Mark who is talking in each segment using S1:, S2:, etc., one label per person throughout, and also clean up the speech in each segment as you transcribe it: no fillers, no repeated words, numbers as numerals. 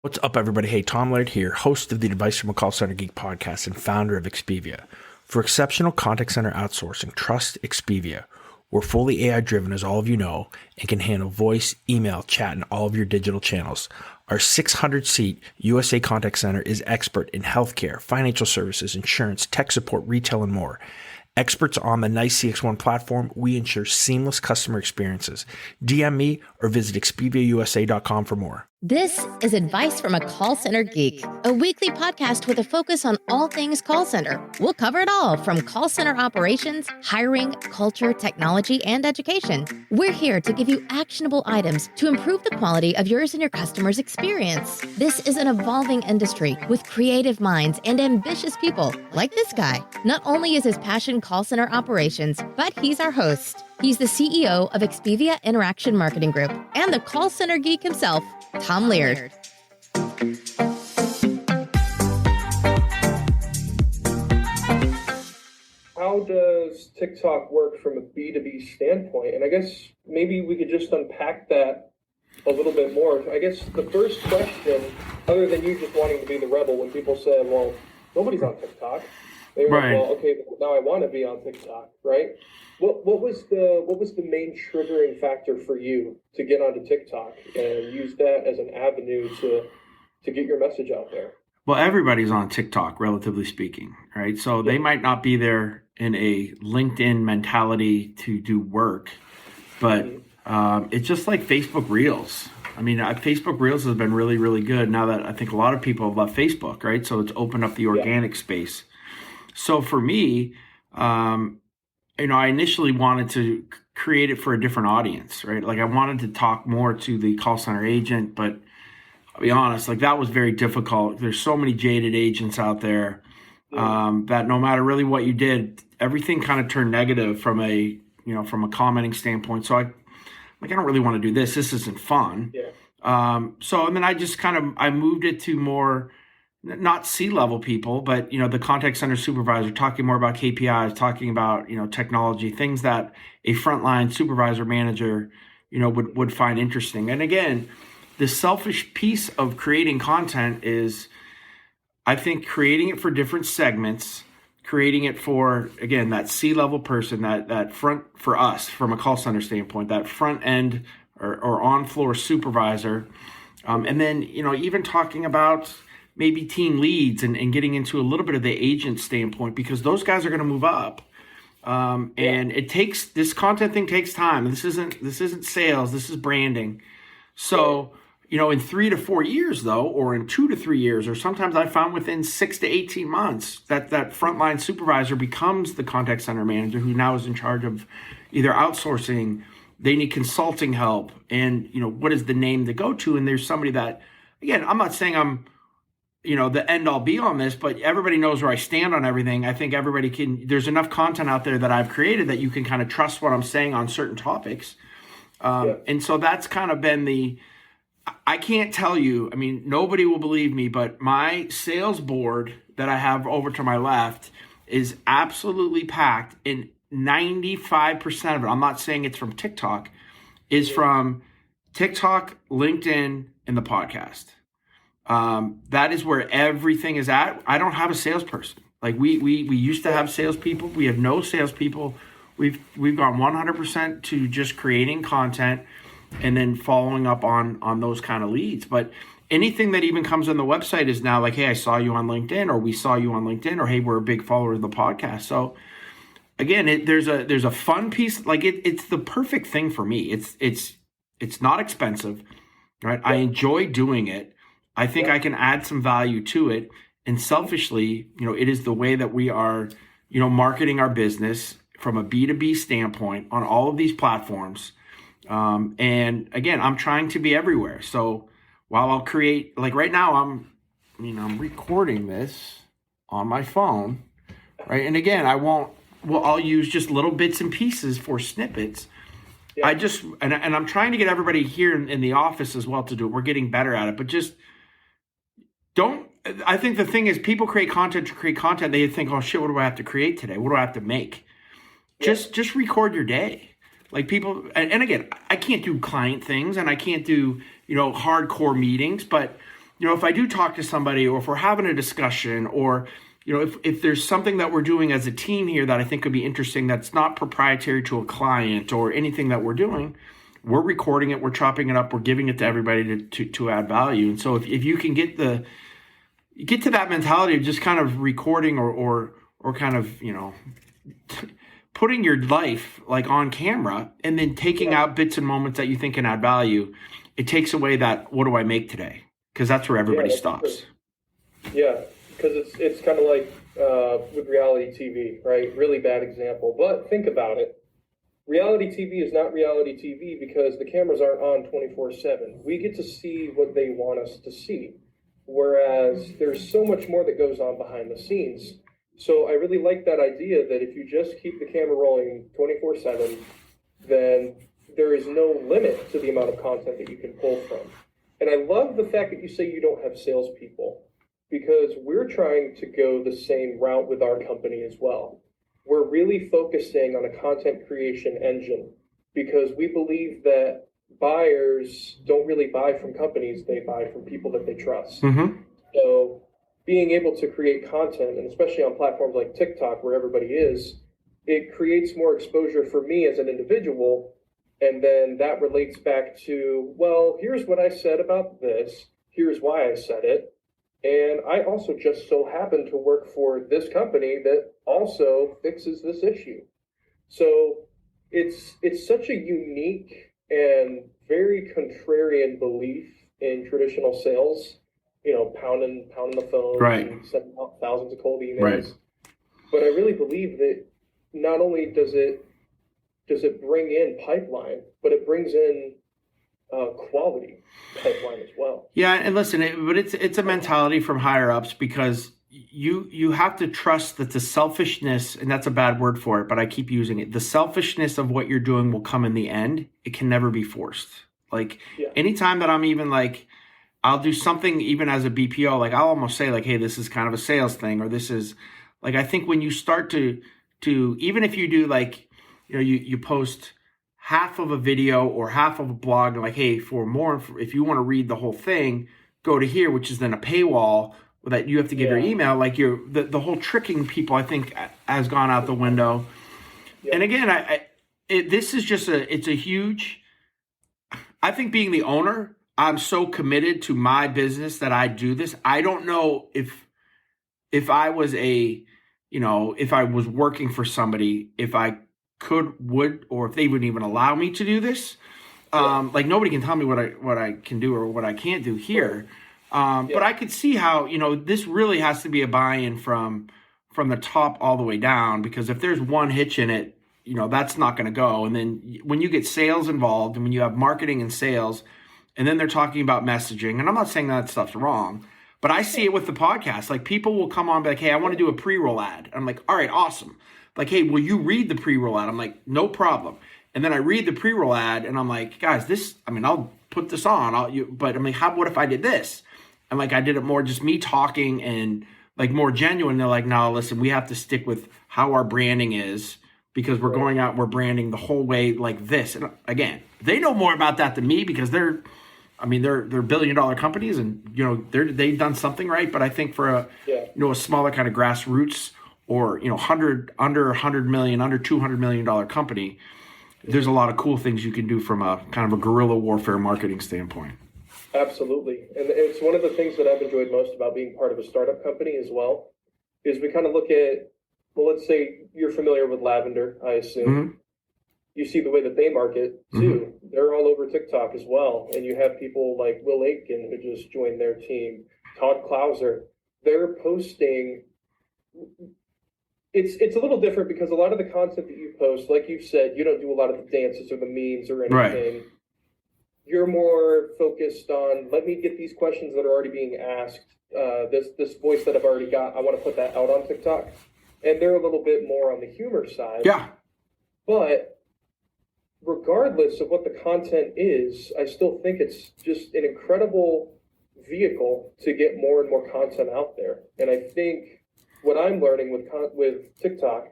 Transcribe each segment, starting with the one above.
S1: What's up, everybody? Hey, Tom Laird here, host of the Advice from a Call Center Geek podcast and founder of Expivia. For exceptional contact center outsourcing, trust Expivia. We're fully AI-driven, as all of you know, and can handle voice, email, chat, and all of your digital channels. Our 600-seat USA contact center is expert in healthcare, financial services, insurance, tech support, retail, and more. Experts on the NICE CX1 platform, we ensure seamless customer experiences. DM me or visit expiviausa.com for more.
S2: This is Advice from a Call Center Geek, a weekly podcast with a focus on all things call center. We'll cover it all from call center operations, hiring, culture, technology, and education. We're here to give you actionable items to improve the quality of yours and your customers' experience. This is an evolving industry with creative minds and ambitious people like this guy. Not only is his passion call center operations, but he's our host. He's the CEO of Expivia Interaction Marketing Group and the Call Center Geek himself, Tom Laird.
S3: How does TikTok work from a B2B standpoint? And I guess maybe we could just unpack that a little bit more. I guess the first question, other than you just wanting to be the rebel, when people say, well, nobody's on TikTok. They were
S1: Right.
S3: like, well, okay, now I want to be on TikTok, right? What was the main triggering factor for you to get onto TikTok and use that as an avenue to get your message out there?
S1: Well, everybody's on TikTok, relatively speaking, right? So they might not be there in a LinkedIn mentality to do work, but it's just like Facebook Reels. I mean, Facebook Reels has been really, really good now that I think a lot of people have left Facebook, right? So it's opened up the organic space. So for me, I initially wanted to create it for a different audience, right? Like I wanted to talk more to the call center agent, but I'll be honest, like that was very difficult. There's so many jaded agents out there that no matter really what you did, everything kind of turned negative from a commenting standpoint. So I don't really want to do this. This isn't fun.
S3: Yeah.
S1: And then I moved it to more, not C-level people, but, the contact center supervisor, talking more about KPIs, talking about, technology, things that a frontline supervisor manager, would find interesting. And again, the selfish piece of creating content is, I think, creating it for different segments, creating it for, again, that C-level person, that front, for us, from a call center standpoint, that front end or on-floor supervisor. And then, even talking about maybe team leads and getting into a little bit of the agent standpoint, because those guys are going to move up. And this content thing takes time. This isn't sales. This is branding. So, in 3 to 4 years though, or in 2 to 3 years, or sometimes I found within 6 to 18 months that frontline supervisor becomes the contact center manager who now is in charge of either outsourcing, they need consulting help, and, what is the name to go to? And there's somebody that, again, I'm not saying I'm, the end all be on this, but everybody knows where I stand on everything. I think there's enough content out there that I've created that you can kind of trust what I'm saying on certain topics. And so that's kind of been I can't tell you, I mean, nobody will believe me, but my sales board that I have over to my left is absolutely packed, and 95% of it, I'm not saying it's from TikTok, is from TikTok, LinkedIn, and the podcast. That is where everything is at. I don't have a salesperson. Like we used to have salespeople. We have no salespeople. We've gone 100% to just creating content and then following up on those kind of leads. But anything that even comes on the website is now like, hey, I saw you on LinkedIn, or we saw you on LinkedIn, or hey, we're a big follower of the podcast. So again, there's a fun piece. Like it's the perfect thing for me. It's not expensive, right? I enjoy doing it. I think I can add some value to it. And selfishly, it is the way that we are, marketing our business from a B2B standpoint on all of these platforms. And again, I'm trying to be everywhere. So while I'll create, like right now, I'm recording this on my phone, right? And again, I'll use just little bits and pieces for snippets. Yeah. And I'm trying to get everybody here in the office as well to do it. We're getting better at it, but just I think the thing is, people create content to create content. They think, oh shit, what do I have to create today? What do I have to make? Yeah. Just record your day. Like people, and again, I can't do client things and I can't do, hardcore meetings, but if I do talk to somebody, or if we're having a discussion, or, if there's something that we're doing as a team here that I think could be interesting, that's not proprietary to a client or anything that we're doing, we're recording it, we're chopping it up, we're giving it to everybody to add value. And so if you can get to that mentality of just kind of recording or kind of, putting your life like on camera, and then taking out bits and moments that you think can add value, it takes away that, what do I make today? Because that's where everybody stops.
S3: Yeah, because it's kind of like with reality TV, right? Really bad example. But think about it. Reality TV is not reality TV because the cameras aren't on 24/7. We get to see what they want us to see. Whereas there's so much more that goes on behind the scenes. So I really like that idea that if you just keep the camera rolling 24/7, then there is no limit to the amount of content that you can pull from. And I love the fact that you say you don't have salespeople, because we're trying to go the same route with our company as well. We're really focusing on a content creation engine because we believe that buyers don't really buy from companies, they buy from people that they trust.
S1: Mm-hmm.
S3: So being able to create content, and especially on platforms like TikTok where everybody is, it creates more exposure for me as an individual. And then that relates back to, well, here's what I said about this. Here's why I said it. And I also just so happen to work for this company that also fixes this issue. So it's such a unique and very contrarian belief in traditional sales, pounding the phone,
S1: right,
S3: and sending out thousands of cold emails.
S1: Right.
S3: But I really believe that not only does it bring in pipeline, but it brings in quality pipeline as well.
S1: Yeah, and listen, but it's a mentality from higher ups, because you have to trust that the selfishness, and that's a bad word for it, but I keep using it. The selfishness of what you're doing will come in the end. It can never be forced. Like anytime that I'm even like, I'll do something even as a BPO, like I'll almost say like, hey, this is kind of a sales thing, or this is like, I think when you start to even if you do like, you post half of a video or half of a blog, like, hey, for more, if you want to read the whole thing, go to here, which is then a paywall that you have to give your email. Like the whole tricking people, I think, has gone out the window. Yeah. And again, this is just it's a huge, I think being the owner, I'm so committed to my business that I do this. I don't know if I was if I was working for somebody, if I would, or if they wouldn't even allow me to do this. Like nobody can tell me what I can do or what I can't do here. But I could see how, this really has to be a buy-in from the top all the way down, because if there's one hitch in it, that's not going to go. And then when you get sales involved, and when you have marketing and sales, and then they're talking about messaging, and I'm not saying that stuff's wrong, but I see it with the podcast. Like people will come on and be like, hey, I want to do a pre-roll ad. I'm like, all right, awesome. Like, hey, will you read the pre-roll ad? I'm like, no problem. And then I read the pre-roll ad, and I'm like, guys, I'll put this on. But I mean, what if I did this? And like, I did it more just me talking and like more genuine. They're like, no, listen, we have to stick with how our branding is, because we're going out, we're branding the whole way like this. And again, they know more about that than me, because they're $1 billion companies, and they've done something right. But I think for a smaller kind of grassroots, or under 100 million, under $200 million company, there's a lot of cool things you can do from a kind of a guerrilla warfare marketing standpoint.
S3: Absolutely. And it's one of the things that I've enjoyed most about being part of a startup company as well, is we kind of look at, well, let's say you're familiar with Lavender, I assume. Mm-hmm. You see the way that they market too. Mm-hmm. They're all over TikTok as well. And you have people like Will Aitken, who just joined their team, Todd Clouser. They're posting. It's a little different, because a lot of the content that you post, like you said, you don't do a lot of the dances or the memes or anything. Right. You're more focused on, let me get these questions that are already being asked, this voice that I've already got, I want to put that out on TikTok. And they're a little bit more on the humor side. Yeah. But regardless of what the content is, I still think it's just an incredible vehicle to get more and more content out there. And I think what I'm learning with TikTok,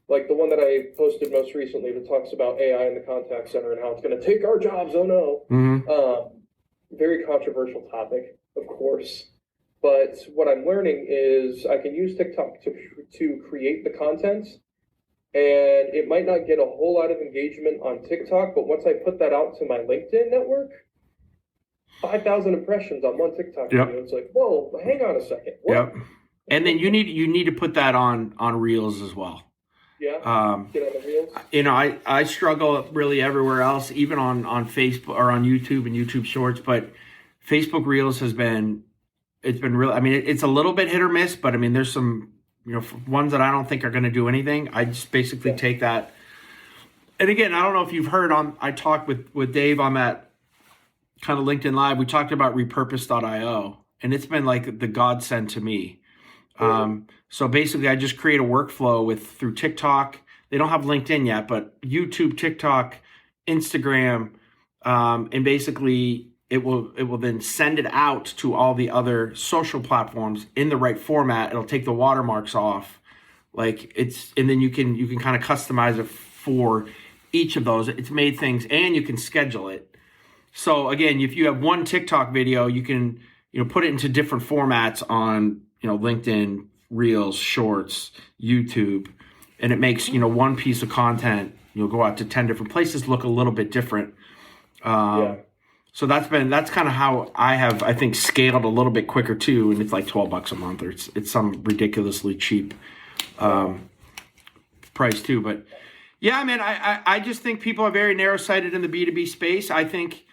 S3: like the one that I posted most recently that talks about AI in the contact center and how it's going to take our jobs, oh no. Mm-hmm. Very controversial topic. of course. But what I'm learning is I can use TikTok to create the content, and it might not get a whole lot of engagement on TikTok, but once I put that out to my LinkedIn network, 5,000 impressions on one TikTok
S1: Yep.
S3: video. It's like, whoa, hang on a second. What?
S1: Yep. And then you need to put that on Reels as well.
S3: Yeah. Get on the Reels.
S1: I struggle really everywhere else, even on Facebook or on YouTube and YouTube Shorts, but Facebook Reels it's been real. I mean, it's a little bit hit or miss, but I mean, there's some, ones that I don't think are going to do anything. I just basically take that. And again, I don't know if you've heard I talked with Dave on that kind of LinkedIn Live. We talked about repurpose.io, and it's been like the godsend to me. So basically I just create a workflow through TikTok. They don't have LinkedIn yet, but YouTube, TikTok, Instagram, and basically it will then send it out to all the other social platforms in the right format. It'll take the watermarks off, and then you can kind of customize it for each of those. It's made things, and you can schedule it. So again, if you have one TikTok video, you can put it into different formats on LinkedIn, Reels, Shorts, YouTube, and it makes one piece of content go out to 10 different places, look a little bit different. So that's kind of how I think scaled a little bit quicker too, and it's like $12 a month, or it's some ridiculously cheap price too. But yeah, I mean, I just think people are very narrow-sighted in the B2B space. I think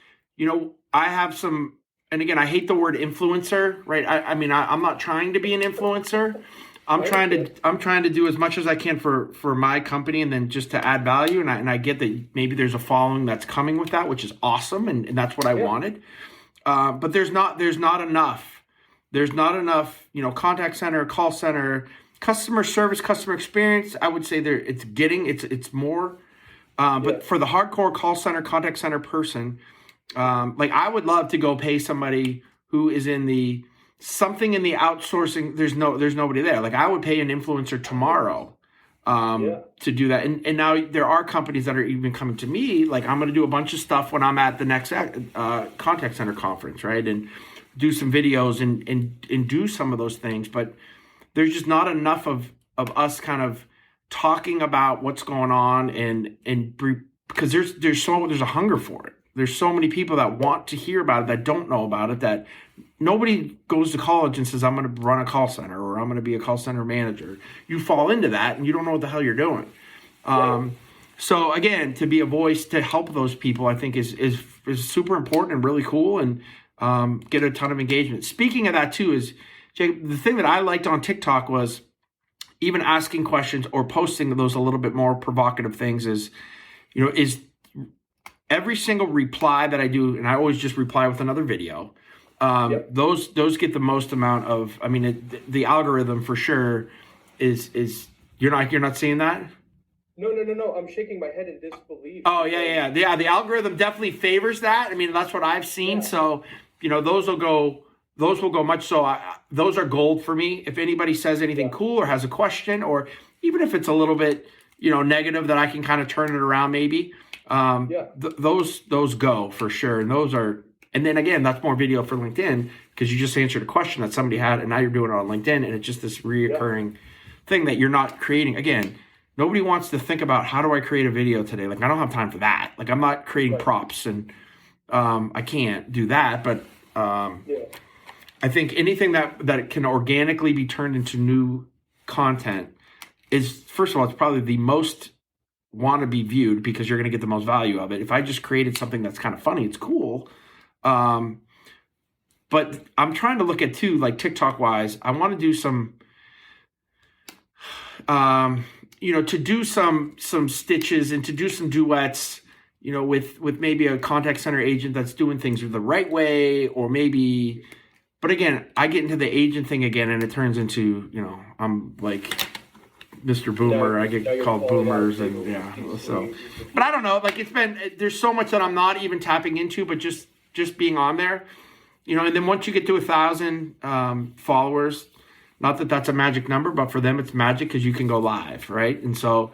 S1: I have some. And again, I hate the word influencer, right? I'm not trying to be an influencer. I'm trying to do as much as I can for my company, and then just to add value. And I get that maybe there's a following that's coming with that, which is awesome, and that's what I wanted. But there's not enough. There's not enough, contact center, call center, customer service, customer experience. I would say it's more. But for the hardcore call center, contact center person, I would love to go pay somebody who is in something in the outsourcing. There's nobody there. I would pay an influencer tomorrow to do that. And now there are companies that are even coming to me. I'm going to do a bunch of stuff when I'm at the next contact center conference, right? And do some videos and do some of those things. But there's just not enough of us kind of talking about what's going on because there's a hunger for it. There's so many people that want to hear about it that don't know about it, that nobody goes to college and says, I'm going to run a call center or I'm going to be a call center manager. You fall into that and you don't know what the hell you're doing. So again, to be a voice to help those people, I think is super important and really cool, and get a ton of engagement. Speaking of that too, Jake, the thing that I liked on TikTok was even asking questions or posting those a little bit more provocative things is every single reply that I do, and I always just reply with another video. Those get the most amount of. I mean, the algorithm for sure is you're not seeing that.
S3: No. I'm shaking my head in disbelief.
S1: Oh yeah. The algorithm definitely favors that. I mean, that's what I've seen. Yeah. So those will go much. So those are gold for me. If anybody says anything cool or has a question, or even if it's a little bit negative, that I can kind of turn it around maybe. Those go for sure, and then again, that's more video for LinkedIn because you just answered a question that somebody had, and now you're doing it on LinkedIn, and it's just this reoccurring thing that you're not creating. Again, nobody wants to think about how do I create a video today. I don't have time for that. I'm not creating props, and I can't do that. But I think anything that can organically be turned into new content is, first of all, it's probably the most want to be viewed because you're going to get the most value of it. If I just created something that's kind of funny, it's cool. But I'm trying to look at too, TikTok wise, I want to do some, to do some stitches and to do some duets, with maybe a contact center agent that's doing things the right way, or maybe, but again, I get into the agent thing again and it turns into, I'm like Mr. Boomer. I get called boomers, and so, but I don't know, there's so much that I'm not even tapping into, but just being on there, and then once you get to 1,000 followers, not that that's a magic number, but for them it's magic because you can go live, right? And so,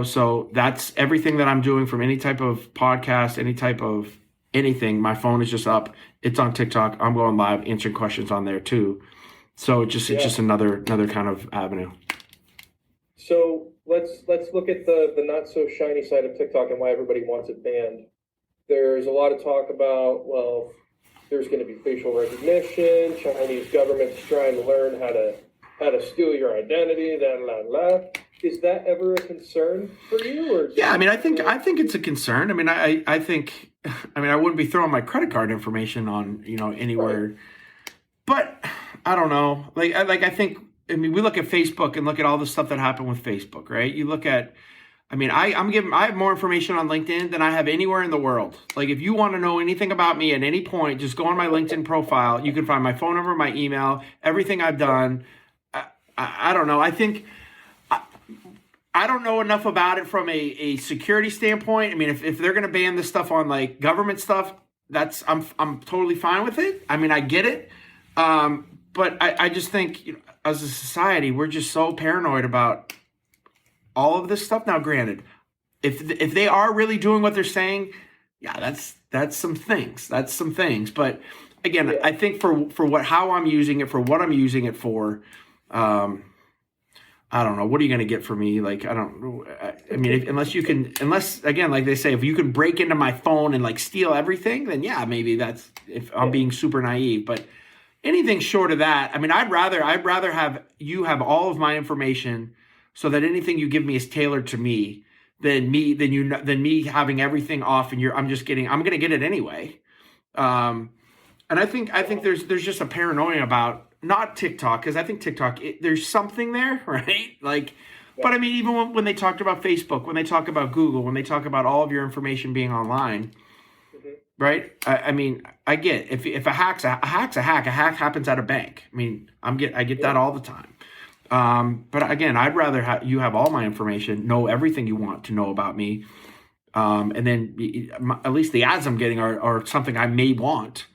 S1: so that's everything that I'm doing, from any type of podcast, any type of anything, my phone is just up. It's on TikTok. I'm going live, answering questions on there too. So it's just another kind of avenue.
S3: So let's look at the not so shiny side of TikTok and why everybody wants it banned. There's a lot of talk about, well, there's going to be facial recognition. Chinese government's trying to learn how to steal your identity. Is that ever a concern for you? Or
S1: yeah, I mean, I think it's a concern. I mean, I think, I mean, I wouldn't be throwing my credit card information on, anywhere. Right. But I don't know. I think, I mean, we look at Facebook and look at all the stuff that happened with Facebook, right? You look at, I mean, I have more information on LinkedIn than I have anywhere in the world. Like, if you want to know anything about me at any point, just go on my LinkedIn profile. You can find my phone number, my email, everything I've done. I don't know. I think I don't know enough about it from a security standpoint. I mean, if they're going to ban this stuff on like government stuff, I'm totally fine with it. I mean, I get it. But I just think, as a society, we're just so paranoid about all of this stuff. Now, granted, if they are really doing what they're saying, yeah, that's some things. But again, I think for how I'm using it, for what I'm using it for, I don't know. What are you going to get from me? Like, I don't know. I mean, unless again, like they say, if you can break into my phone and like steal everything, then yeah, maybe that's if I'm being super naive. But anything short of that, I mean, I'd rather have you have all of my information so that anything you give me is tailored to me than me having everything off and I'm going to get it anyway. And I think there's just a paranoia about not TikTok, because I think TikTok, there's something there, right? Like, but I mean, even when they talked about Facebook, when they talk about Google, when they talk about all of your information being online, right? I mean, I get if a hack's a hack happens at a bank. I mean, I get that all the time. But again, I'd rather you have all my information, know everything you want to know about me, and then at least the ads I'm getting are something I may want.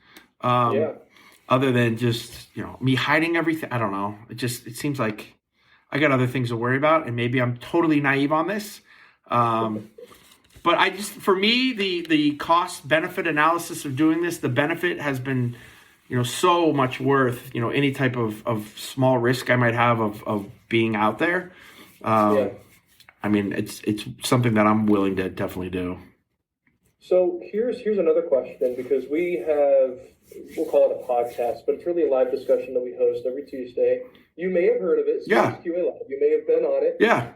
S1: Other than just, me hiding everything. I don't know. It seems like I got other things to worry about, and maybe I'm totally naive on this. But for me, the cost benefit analysis of doing this, the benefit has been, so much worth, any type of small risk I might have of being out there. I mean, it's something that I'm willing to definitely do.
S3: So here's another question, because we'll call it a podcast, but it's really a live discussion that we host every Tuesday. You may have heard of it, OttoQA Live. You may have been on it.
S1: Yeah.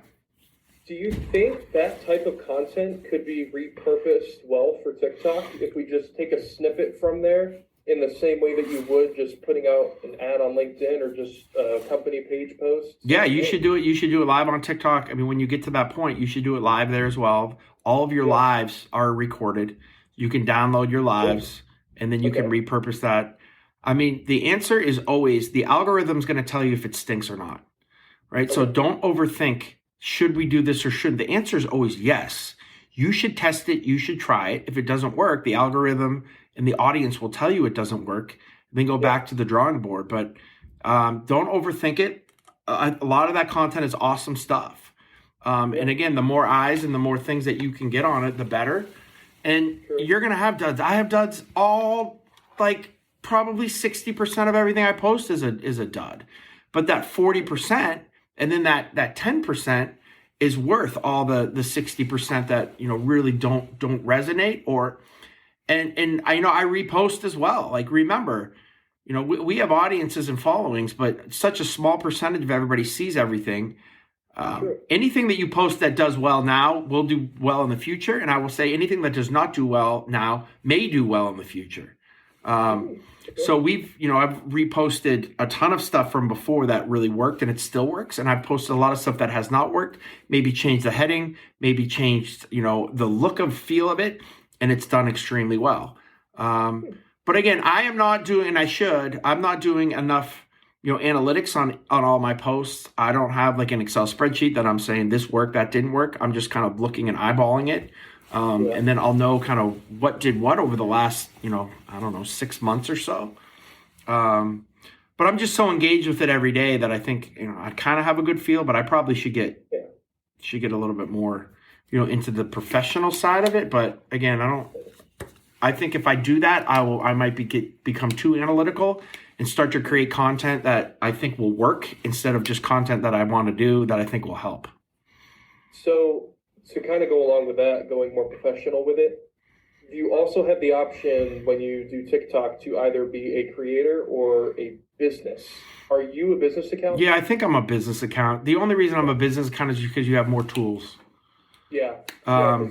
S3: Do you think that type of content could be repurposed well for TikTok if we just take a snippet from there in the same way that you would just putting out an ad on LinkedIn or just a company page post?
S1: Yeah, you should do it. You should do it live on TikTok. I mean, when you get to that point, you should do it live there as well. All of your lives are recorded. You can download your lives, and then you can repurpose that. I mean, the answer is always, the algorithm's going to tell you if it stinks or not, right? So don't overthink, should we do this or shouldn't? The answer is always yes. You should test it. You should try it. If it doesn't work, the algorithm and the audience will tell you it doesn't work. Then go back to the drawing board. But don't overthink it. A lot of that content is awesome stuff. And again, the more eyes and the more things that you can get on it, the better. And you're going to have duds. I have duds all, like, probably 60% of everything I post is a dud. But that 40% and then that 10% is worth all the 60% that, really don't resonate and I repost as well. Like, remember, we have audiences and followings, but such a small percentage of everybody sees everything. Anything that you post that does well now will do well in the future. And I will say anything that does not do well now may do well in the future. So I've reposted a ton of stuff from before that really worked and it still works. And I've posted a lot of stuff that has not worked, maybe changed the heading, maybe changed, the look of feel of it. And it's done extremely well. But again, I'm not doing enough analytics on all my posts. I don't have like an Excel spreadsheet that I'm saying this worked, that didn't work. I'm just kind of looking and eyeballing it. And then I'll know kind of what did what over the last, 6 months or so. But I'm just so engaged with it every day that I think, I kind of have a good feel, but I probably should get a little bit more, into the professional side of it. But again, I think if I do that, I might become too analytical and start to create content that I think will work instead of just content that I want to do that I think will help.
S3: So to kind of go along with that, going more professional with it, you also have the option when you do TikTok to either be a creator or a business. Are you a business account?
S1: Yeah, I think I'm a business account. The only reason I'm a business account is because you have more tools.
S3: Yeah. There's a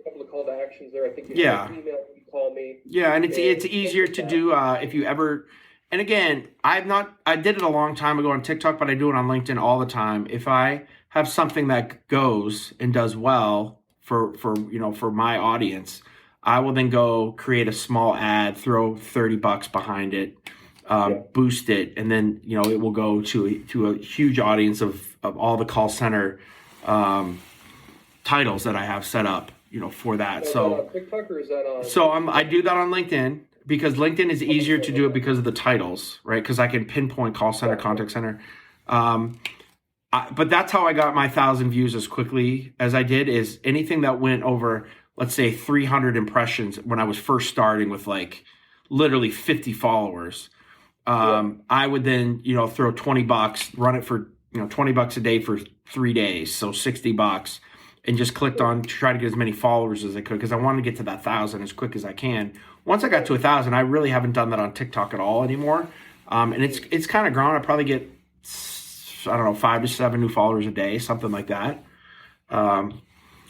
S3: couple of call to actions there. I think you have email, you call me.
S1: Yeah, and it's easier to do if you ever. And again, I did it a long time ago on TikTok, but I do it on LinkedIn all the time. If I have something that goes and does well for my audience, I will then go create a small ad, throw $30 behind it, boost it, and then it will go to a huge audience of all the call center titles that I have set up, for that.
S3: Is that on TikTok or is that on?
S1: So I do that on LinkedIn because LinkedIn is easier to do it because of the titles, right? Because I can pinpoint call center, contact center. But that's how I got my 1,000 views as quickly as I did. Is anything that went over, let's say 300 impressions when I was first starting with like literally 50 followers. I would then, throw $20, run it for, $20 a day for 3 days. So $60 and just clicked on to try to get as many followers as I could. Cause I wanted to get to that 1,000 as quick as I can. Once I got to 1,000, I really haven't done that on TikTok at all anymore. And it's kind of grown. I probably get, 5 to 7 new followers a day, something like that.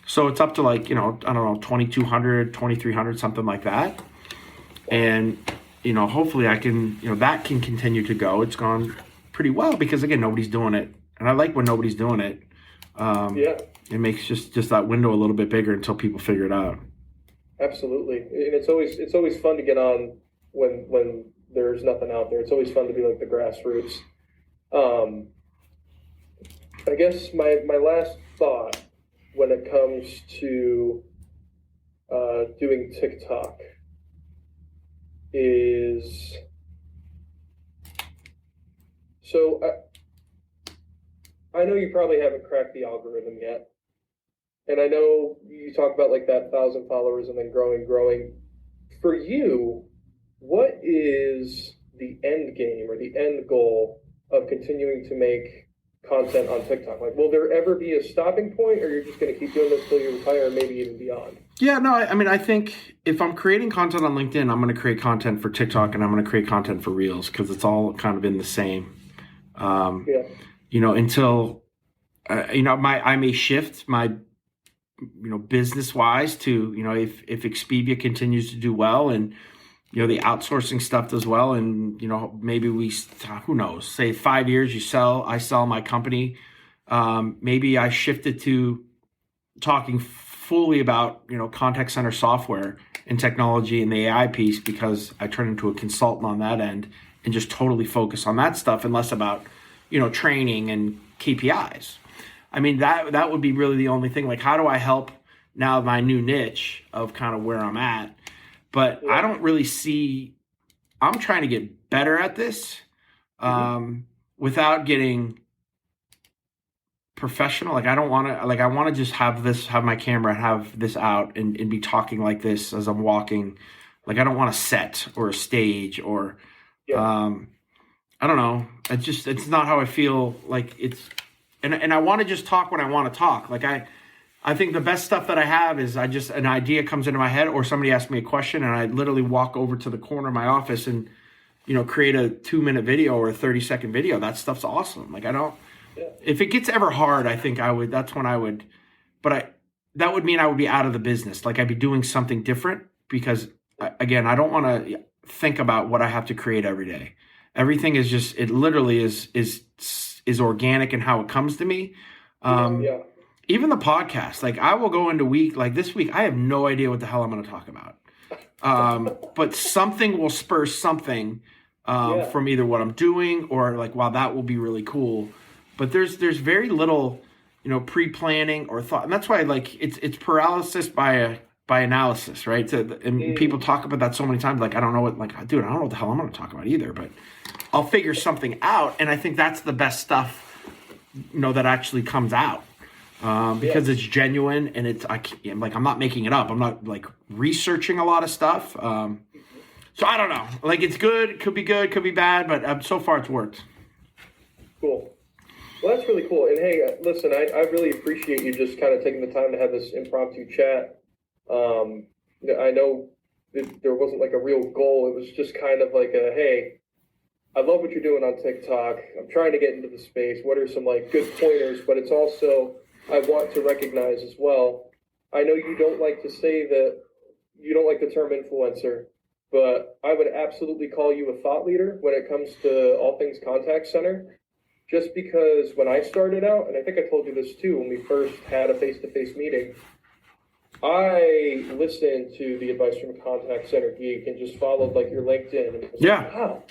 S1: So it's up to like, 2,200, 2,300, something like that. And, hopefully I can, that can continue to go. It's gone pretty well because again, nobody's doing it. And I like when nobody's doing it. It makes just that window a little bit bigger until people figure it out.
S3: Absolutely. And it's always fun to get on when there's nothing out there. It's always fun to be like the grassroots. I guess my last thought when it comes to doing TikTok is, so I know you probably haven't cracked the algorithm yet. And I know you talk about like that 1,000 followers and then growing. For you, what is the end game or the end goal of continuing to make content on TikTok? Like, will there ever be a stopping point, or you're just going to keep doing this till you retire, or maybe even beyond?
S1: Yeah, no, I think if I'm creating content on LinkedIn, I'm going to create content for TikTok and I'm going to create content for Reels because it's all kind of in the same. Until I may shift my business wise to if Expivia continues to do well and the outsourcing stuff does well, and maybe who knows, say 5 years I sell my company, maybe I shifted to talking fully about contact center software and technology and the AI piece because I turn into a consultant on that end and just totally focus on that stuff and less about training and KPIs. I mean, that would be really the only thing. Like, how do I help now my new niche of kind of where I'm at? But I don't really see, I'm trying to get better at this without getting professional. Like, I don't want to, like, I want to just have my camera, have this out and be talking like this as I'm walking. Like, I don't want a set or a stage or, I don't know. It's not how I feel like it's, and I want to just talk when I want to talk. Like I think the best stuff that I have is an idea comes into my head or somebody asks me a question and I literally walk over to the corner of my office and, create a 2-minute video or a 30-second video. That stuff's awesome. Like if it gets ever hard, I think that's when I would, that would mean I would be out of the business. Like I'd be doing something different because again, I don't want to think about what I have to create every day. Everything is just, it literally is organic in how it comes to me. Even the podcast, like I will go into like this week, I have no idea what the hell I'm going to talk about. But something will spur something from either what I'm doing or like, wow, that will be really cool. But there's very little, pre-planning or thought. And that's why like it's paralysis by analysis, right? And people talk about that so many times. Like, I don't know what the hell I'm going to talk about either, but I'll figure something out. And I think that's the best stuff, that actually comes out. because it's genuine and I'm not making it up. I'm not like researching a lot of stuff. So I don't know. Like it's good, could be bad, but so far it's worked.
S3: Cool. Well, that's really cool. And hey, listen, I really appreciate you just kind of taking the time to have this impromptu chat. I know there wasn't like a real goal. It was just kind of like hey, I love what you're doing on TikTok. I'm trying to get into the space. What are some like good pointers? But it's also, I want to recognize as well, I know you don't like to say that, you don't like the term influencer, but I would absolutely call you a thought leader when it comes to all things contact center. Just because when I started out, and I think I told you this too, when we first had a face-to-face meeting, I listened to the advice from Contact Center Geek and just followed like your LinkedIn. And was like, wow,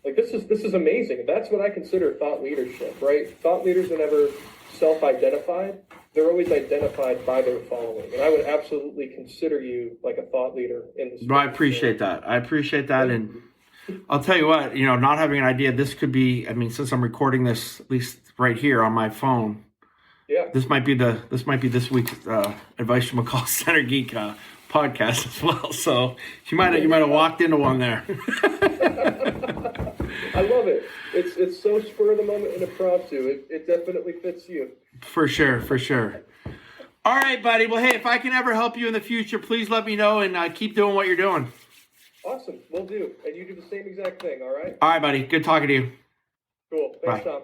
S3: like this is amazing. That's what I consider thought leadership, right? Thought leaders are never self-identified. They're always identified by their following. And I would absolutely consider you like a thought leader in this.
S1: Well, I appreciate that. And I'll tell you what, not having an idea, this could be, since I'm recording this, at least right here on my phone, this might be this week's advice from a Call Center Geek podcast as well. So you might have walked into one there.
S3: I love it. It's so spur of the moment and impromptu. It definitely fits you.
S1: For sure. All right, buddy. Well, hey, if I can ever help you in the future, please let me know and keep doing what you're doing.
S3: Awesome. Will do. And you do the same exact thing, all right?
S1: All right, buddy. Good talking to you.
S3: Cool. Thanks,
S1: Bye.
S3: Tom.